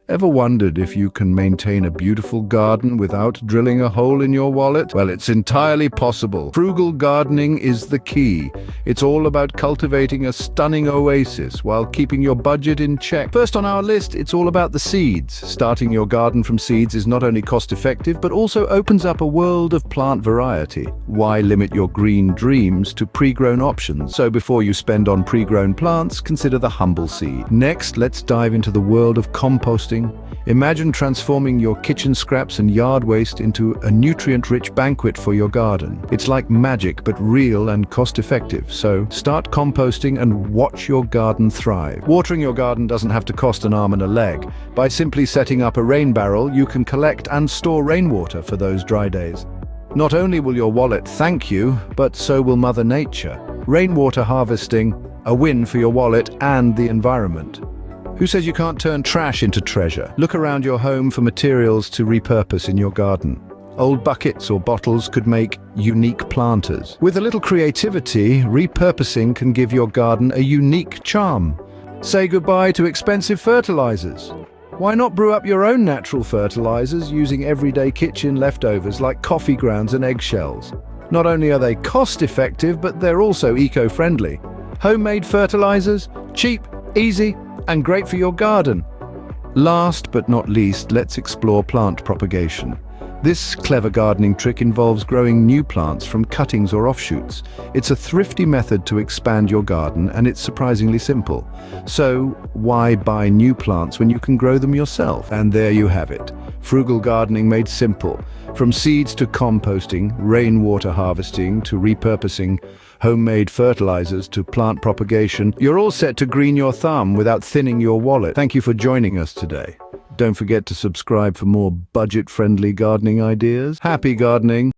Ever wondered if you can maintain a beautiful garden without drilling a hole in your wallet? Well, it's entirely possible. Frugal gardening is the key. It's all about cultivating a stunning oasis while keeping your budget in check. First on our list, it's all about the seeds. Starting your garden from seeds is not only cost-effective, but also opens up a world of plant variety. Why limit your green dreams to pre-grown options? So before you spend on pre-grown plants, consider the humble seed. Next, let's dive into the world of composting. Imagine transforming your kitchen scraps and yard waste into a nutrient-rich banquet for your garden. It's like magic, but real and cost-effective. So start composting and watch your garden thrive. Watering your garden doesn't have to cost an arm and a leg. By simply setting up a rain barrel, you can collect and store rainwater for those dry days. Not only will your wallet thank you, but so will Mother Nature. Rainwater harvesting, a win for your wallet and the environment. Who says you can't turn trash into treasure? Look around your home for materials to repurpose in your garden. Old buckets or bottles could make unique planters. With a little creativity, repurposing can give your garden a unique charm. Say goodbye to expensive fertilizers. Why not brew up your own natural fertilizers using everyday kitchen leftovers like coffee grounds and eggshells? Not only are they cost-effective, but they're also eco-friendly. Homemade fertilizers, cheap, easy, and great for your garden. Last but not least, let's explore plant propagation. This clever gardening trick involves growing new plants from cuttings or offshoots. It's a thrifty method to expand your garden, and it's surprisingly simple. So why buy new plants when you can grow them yourself? And there you have it. Frugal gardening made simple. From seeds to composting, rainwater harvesting to repurposing, homemade fertilizers to plant propagation, you're all set to green your thumb without thinning your wallet. Thank you for joining us today. Don't forget to subscribe for more budget-friendly gardening ideas. Happy gardening!